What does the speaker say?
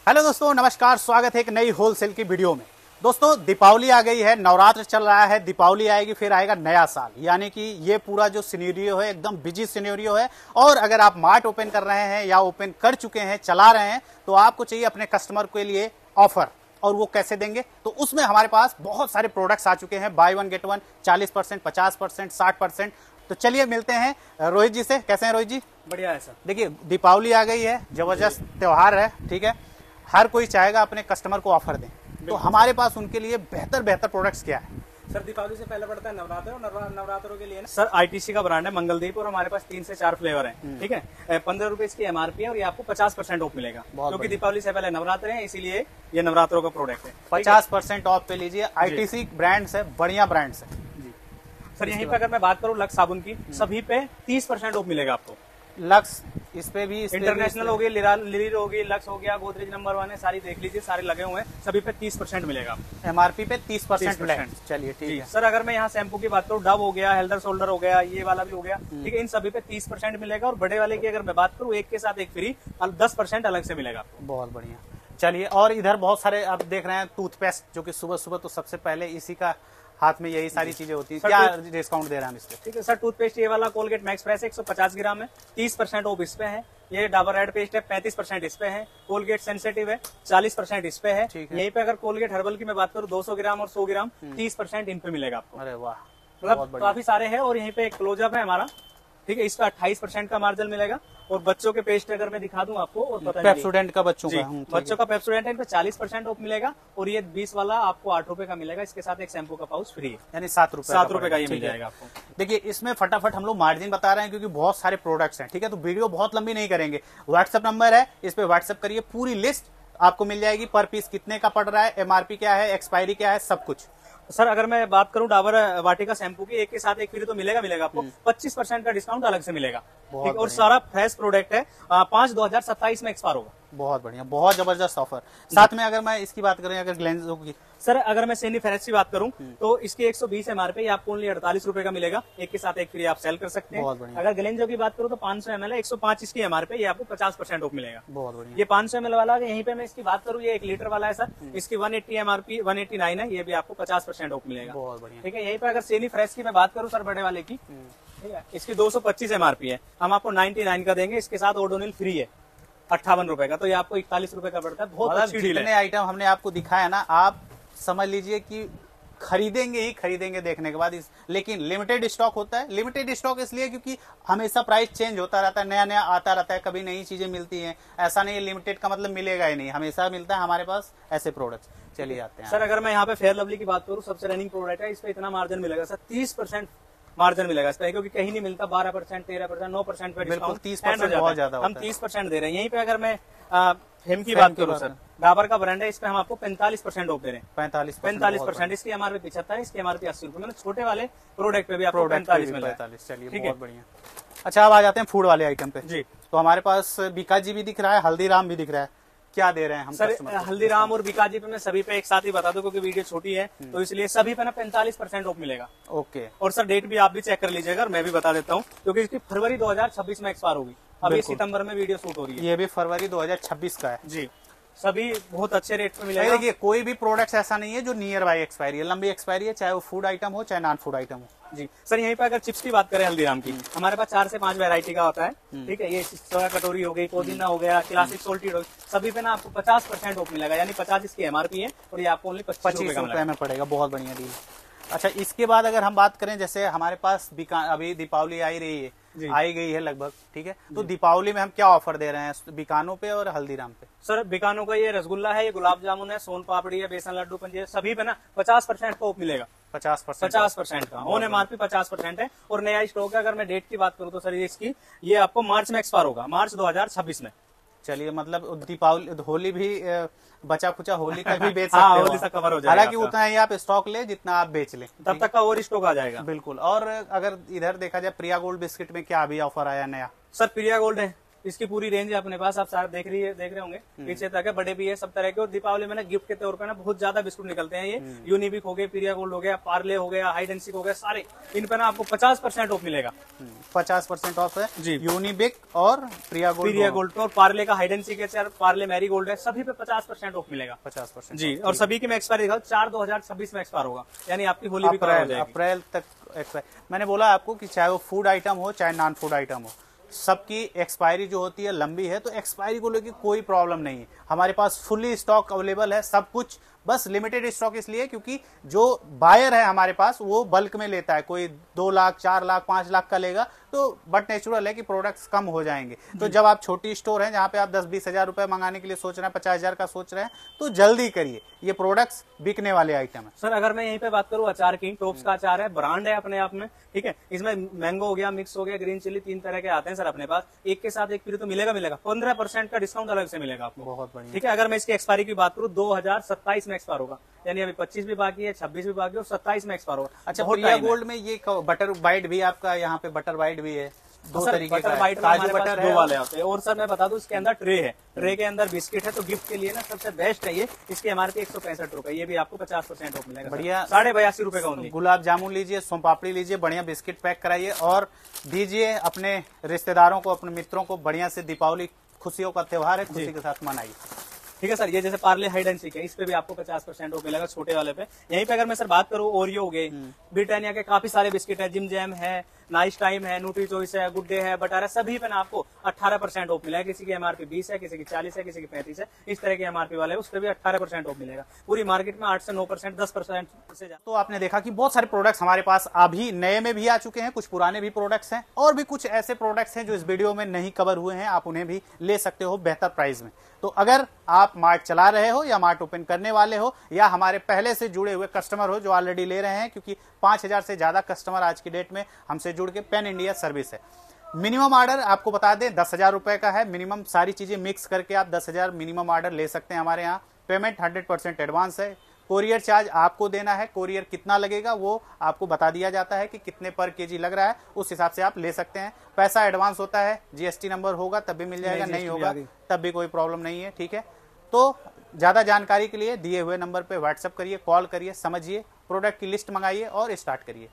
Hello दोस्तों, नमस्कार। स्वागत है एक नई होलसेल की वीडियो में। दोस्तों, दीपावली आ गई है, नवरात्र चल रहा है, दीपावली आएगी, फिर आएगा नया साल, यानी कि ये पूरा जो सिनेरियो है एकदम बिजी सिनेरियो है। और अगर आप मार्ट ओपन कर रहे हैं या ओपन कर चुके हैं, चला रहे हैं, तो आपको चाहिए अपने कस्टमर के लिए ऑफर। और वो कैसे देंगे? तो उसमें हमारे पास बहुत सारे प्रोडक्ट्स आ चुके हैं, बाय वन गेट वन, 40%, 50%, 60%। तो चलिए मिलते हैं रोहित जी से। कैसे हैं रोहित जी? बढ़िया है सर। देखिए, दीपावली आ गई है, जबरदस्त त्योहार है, ठीक है। हर कोई चाहेगा अपने कस्टमर को ऑफर दें, तो हमारे पास उनके लिए बेहतर बेहतर प्रोडक्ट्स क्या है? सर, दीपावली से पहले पड़ता है नवरात्र, और नवरात्रों के लिए ना सर आईटीसी का ब्रांड है मंगलदीप, और हमारे पास 3 से 4 फ्लेवर हैं। ठीक है, 15 रुपए इसकी एमआरपी है और ये आपको 50% ऑफ मिलेगा, क्योंकि दीपावली से पहले नवरात्र है, इसीलिए ये नवरात्रों का प्रोडक्ट है। 50% ऑफ पे लीजिए। आईटीसी ब्रांड्स है, बढ़िया ब्रांड्स है जी सर। यहीं पे अगर मैं बात करूँ लक्स साबुन की, सभी पे 30% ऑफ मिलेगा आपको। लक्स इस पे भी, इंटरनेशनल हो गई, लिली हो गई, लक्स हो गया, गोदरेज नंबर 1 है, सारी देख लीजिए, सारे लगे हुए हैं, सभी पे 30% मिलेगा। एमआरपी पे 30%। चलिए ठीक है सर। अगर मैं यहाँ शैम्पू की बात करूँ, डव हो गया, हेल्दर शोल्डर हो गया, ये वाला भी हो गया, ठीक है, इन सभी पे 30% मिलेगा। और बड़े वाले की अगर मैं बात करूँ, एक के साथ एक फ्री, 10% अलग से मिलेगा आपको। बहुत बढ़िया। चलिए, और इधर बहुत सारे आप देख रहे हैं टूथपेस्ट, जो कि सुबह सुबह तो सबसे पहले इसी का हाथ में यही सारी चीजें होती है। क्या डिस्काउंट दे रहे हैं हम इस पे? ठीक है सर, टूथपेस्ट ये वाला कोलगेट मैक्स फ्रेश 150 ग्राम है, 30% ऑफ इस पे है। ये डाबर रेड पेस्ट है, 35% इस पे है। कोलगेट सेंसिटिव है, 40% इस पे है। यहीं पे अगर कोलगेट हर्बल की मैं बात करूँ, 200 ग्राम और 100 ग्राम, 30% इन पे मिलेगा आपको। अरे वाह, मतलब काफी सारे हैं। और यहीं पे एक क्लोजअप है हमारा, ठीक है, इसका 28% का मार्जिन मिलेगा। और बच्चों के पेस्ट अगर मैं दिखा दूं आपको, और पता पेप्सोडेंट का बच्चों का, बच्चों का पेप्सोडेंट है, इन पे 40% ऑफ मिलेगा। और ये 20 वाला आपको 8 रुपए का मिलेगा, इसके साथ एक शैम्पू का पाउच फ्री है, यानी 7 रुपए का ये मिल जाएगा आपको। देखिए, इसमें फटाफट हम लोग मार्जिन बता रहे हैं, क्योंकि बहुत सारे प्रोडक्ट्स हैं, ठीक है। तो वीडियो बहुत लंबी नहीं करेंगे। व्हाट्सएप नंबर है, इस पे व्हाट्सएप करिए, पूरी लिस्ट आपको मिल जाएगी। पर पीस कितने का पड़ रहा है, एमआरपी क्या है, एक्सपायरी क्या है, सब कुछ। सर, अगर मैं बात करूं डाबर वाटिका शैम्पू की, एक के साथ एक फ्री तो मिलेगा आपको। 25% का डिस्काउंट अलग से मिलेगा, ठीक। और सारा फ्रेश प्रोडक्ट है, 5/2027 में एक्सपायर होगा। बहुत बढ़िया, बहुत जबरदस्त ऑफर। साथ में अगर मैं इसकी बात करें, अगर ग्लेंजो की, सर अगर मैं सेनी फेरेस की बात करूं, तो इसकी 120 एमआरपी आपको ओनली 48 रुपए का मिलेगा, एक के साथ एक फ्री आप सेल कर सकते हैं। अगर ग्लेंजो की बात करूं तो 500 ml है, 105 इसकी एमआरपी, ये आपको 50% ऑफ मिलेगा। बहुत बढ़िया। ये 500 ml वाला, यहीं पे मैं इसकी बात करूं, ये 1 लीटर वाला है सर, इसकी 180 एमआरपी 189 है, ये भी आपको 50% ऑफ मिलेगा। बहुत बढ़िया, ठीक है। यहीं पे अगर सेनी फ्रेश की मैं बात करूं सर, बड़े वाले की, ठीक है, इसकी 225 एमआरपी है, हम आपको 99 का देंगे, इसके साथ ओडोनिल फ्री है 58 रुपए का, तो ये आपको 41 रुपए का पड़ता है। बहुत अच्छी डील है। जितने आइटम हमने आपको दिखाया ना, आप समझ लीजिए कि खरीदेंगे ही खरीदेंगे देखने के बाद। लेकिन लिमिटेड स्टॉक होता है। लिमिटेड स्टॉक इसलिए क्योंकि हमेशा प्राइस चेंज होता रहता है, नया नया आता रहता है, कभी नई चीजें मिलती हैं। ऐसा नहीं है लिमिटेड का मतलब मिलेगा ही नहीं, हमेशा मिलता है हमारे पास ऐसे प्रोडक्ट्स। चलिए आते हैं सर, अगर मैं यहाँ पे फेयर लवली की बात करूँ, सबसे रनिंग प्रोडक्ट है, इस पे इतना मार्जिन मिलेगा सर, 30% मार्जिन मिलेगा इस पे, क्योंकि कहीं नहीं मिलता। 12%, 13%, 9% पे डिस्काउंट, 30% बहुत ज्यादा होता है। हम 30% दे रहे हैं। यहीं पे अगर मैं फेम की बात करूँ सर, डाबर का ब्रांड है, इस पे हम आपको 45% ऑफ दे रहे हैं। 45%। इसकी एमआरपी 75 है, इसकी एमआरपी 80 रुपए। मतलब छोटे वाले प्रोडक्ट पे भी आपको 45 मिल रहा है। चलिए, बहुत बढ़िया। अच्छा, अब आ जाते हैं फूड वाले आइटम पे जी। तो हमारे पास बीकाजी भी दिख रहा है, हल्दीराम भी दिख रहा है। क्या दे रहे हैं हम सर? हल्दीराम और बीकाजी पे मैं सभी पे एक साथ ही बता दूं, क्योंकि वीडियो छोटी है, तो इसलिए सभी पे ना 45% ऑफ मिलेगा। ओके। और सर डेट भी आप भी चेक कर लीजिएगा, और मैं भी बता देता हूँ, क्योंकि इसकी फरवरी 2026 में एक्सपायर होगी। अभी सितंबर में वीडियो शूट हो रही है। ये भी फरवरी 2026 का है जी। सभी बहुत अच्छे रेट पे मिलेगा। देखिए, कोई भी प्रोडक्ट ऐसा नहीं है जो नियर बाई एक्सपायरी है, लंबी एक्सपायरी है, चाहे वो फूड आइटम हो चाहे नॉन फूड आइटम हो। जी सर, यहीं पे अगर चिप्स की बात करें हल्दीराम की, हमारे पास 4 से 5 वैरायटी का होता है, ठीक है। ये सोया कटोरी हो गई, पुदीना हो गया, क्लासिक सोल्टेड हो गई, सभी पे ना आपको 50% ऑफ मिलेगा, यानी 50 इसकी एमआरपी है, और ये आपको ओनली 25 रुपए में पड़ेगा। बहुत बढ़िया डील। अच्छा, इसके बाद अगर हम बात करें, जैसे हमारे पास अभी दीपावली आई रही है, आई गई है लगभग, ठीक है। तो दीपावली में हम क्या ऑफर दे रहे हैं बीकानो पे और हल्दीराम पे? सर, बीकानो का ये रसगुल्ला है, ये गुलाब जामुन है, सोन पापड़ी है, बेसन लड्डू, पंजे, सभी पे ना 50% का ऑफ मिलेगा। 50% का ऑन एमआरपी 50% है। और नया स्टॉक है। अगर मैं डेट की बात करूँ तो सर इसकी, ये आपको मार्च में एक्सपायर होगा, मार्च 2026 में। चलिए, मतलब दीपावली, होली भी बचा खुचा होली तक भी बेच सकते हो। होली तक कवर हो जाएगा। हालांकि उतना ही आप स्टॉक ले जितना आप बेच लें, तब तक का और स्टॉक आ जाएगा। बिल्कुल। और अगर इधर देखा जाए, प्रिया गोल्ड बिस्किट में क्या अभी ऑफर आया नया? सर, प्रिया गोल्ड है, इसकी पूरी रेंज है अपने पास, आप सारे देख रहे होंगे, पीछे तक है, बड़े भी है सब तरह के। और दीपावली में ना गिफ्ट के तौर पर ना बहुत ज्यादा बिस्कुट निकलते हैं। ये यूनिबिक हो गए, पीरिया गोल्ड हो गया, पार्ले हो गया, हाइड एंड सीक हो गया, सारे इन पे ना आपको 50% ऑफ मिलेगा। 50% ऑफ है जी। यूनिबिक और प्रिया गोल्ड और पार्ले का हाइड एंड सीक है, पार्ले मैरी गोल्ड है, सभी पे 50% ऑफ मिलेगा। 50% जी। और सभी की मैं एक्सपायरी दिखाऊं, 4/2026 में एक्सपायर होगा, यानी आपकी होली भी कवर हो जाएगी। अप्रैल तक एक्सपायर। मैंने बोला आपको कि चाहे वो फूड आइटम हो चाहे नॉन फूड आइटम हो, सबकी एक्सपायरी जो होती है लंबी है, तो एक्सपायरी को लेकर कोई प्रॉब्लम नहीं है। हमारे पास फुल्ली स्टॉक अवेलेबल है सब कुछ, बस लिमिटेड स्टॉक इसलिए क्योंकि जो बायर है हमारे पास वो बल्क में लेता है, कोई 2 लाख 4 लाख 5 लाख का लेगा, तो बट नेचुरल है कि प्रोडक्ट्स कम हो जाएंगे। तो जब आप छोटी स्टोर है जहां पे आप 10-20 हजार रुपए मंगाने के लिए सोच रहे हैं, 50 हजार का सोच रहे हैं, तो जल्दी करिए, ये प्रोडक्ट्स बिकने वाले आइटम है। सर अगर मैं यहीं पे बात करूं अचार की, टॉप्स का अचार है, ब्रांड है अपने आप में, ठीक है। इसमें मैंगो हो गया, मिक्स हो गया, ग्रीन चिली, 3 तरह के आते हैं सर अपने पास। एक के साथ एक फ्री तो मिलेगा 15% का डिस्काउंट अलग से मिलेगा आपको। बहुत बढ़िया। ठीक है। अगर मैं इसकी एक्सपायरी की बात करूं 2027 में एक्सपायर होगा, यानी अभी 25 भी बाकी है, 26 भी बाकी है और 27 में एक्सपायर होगा। अच्छा, प्रिया गोल्ड में ये बटर बाइट भी आपका यहाँ पे बटर बाइट भी है, 2 तरीके का है, काजू बटर है, 2 वाले आते हैं। और सर मैं बता दूं इसके अंदर ट्रे है, ट्रे के अंदर बिस्किट है, तो गिफ्ट के लिए ना सबसे बेस्ट है ये। इसकी एमआरपी 165 रुपए, ये भी आपको 50% ऑफ मिलेगा। बढ़िया। 82.5 रुपए का ओनली। गुलाब जामुन लीजिए, सोन पापड़ी लीजिए, बढ़िया बिस्किट पैक कराइए और दीजिए अपने रिश्तेदारों को, अपने मित्रों को। बढ़िया से दीपावली खुशियों का त्योहार है, खुशी के साथ मनाइए। ठीक है सर। ये जैसे पार्ले हाइड एंड सीक है, इस पे भी आपको 50% ऑफ मिलेगा छोटे वाले पे। यहीं पे अगर मैं सर बात करूं, ओरियो हो गए, ब्रिटानिया के काफी सारे बिस्किट है, जिम जैम है, नाइस टाइम है, न्यूट्री चॉइस है, गुड डे है, बटर है, सभी पे ना आपको 18% ऑफ मिलेगा। किसी की एमआरपी 20 है, किसी की 40 है, किसी की 35 है, इस तरह की एमआरपी वाले उस पर भी 18% ऑफ मिलेगा। पूरी मार्केट में 8 से 9%, 10% से ज्यादा। तो आपने देखा कि बहुत सारे प्रोडक्ट्स हमारे पास अभी नए में भी आ चुके हैं, कुछ पुराने भी प्रोडक्ट्स हैं और भी कुछ ऐसे प्रोडक्ट्स हैं जो इस वीडियो में नहीं कवर हुए हैं, आप उन्हें भी ले सकते हो बेहतर प्राइस में। तो अगर आप मार्ट चला रहे हो या मार्ट ओपन करने वाले हो या हमारे पहले से जुड़े हुए कस्टमर हो जो ऑलरेडी ले रहे हैं, क्योंकि 5000 से ज्यादा कस्टमर आज की डेट में हमसे जुड़ के पैन इंडिया सर्विस है। मिनिमम ऑर्डर आपको बता दें 10,000 रुपए का है मिनिमम, सारी चीजें मिक्स करके आप 10,000 मिनिमम ऑर्डर ले सकते हैं हमारे यहाँ। पेमेंट 100% एडवांस है। कोरियर चार्ज आपको देना है, कोरियर कितना लगेगा वो आपको बता दिया जाता है कि कितने पर केजी लग रहा है, उस हिसाब से आप ले सकते हैं। पैसा एडवांस होता है, जीएसटी नंबर होगा तब भी मिल जाएगा, नहीं होगा तब भी कोई प्रॉब्लम नहीं है। ठीक है। तो ज्यादा जानकारी के लिए दिए हुए नंबर पे व्हाट्सएप करिए, कॉल करिए, समझिए, प्रोडक्ट की लिस्ट मंगाइए और स्टार्ट करिए।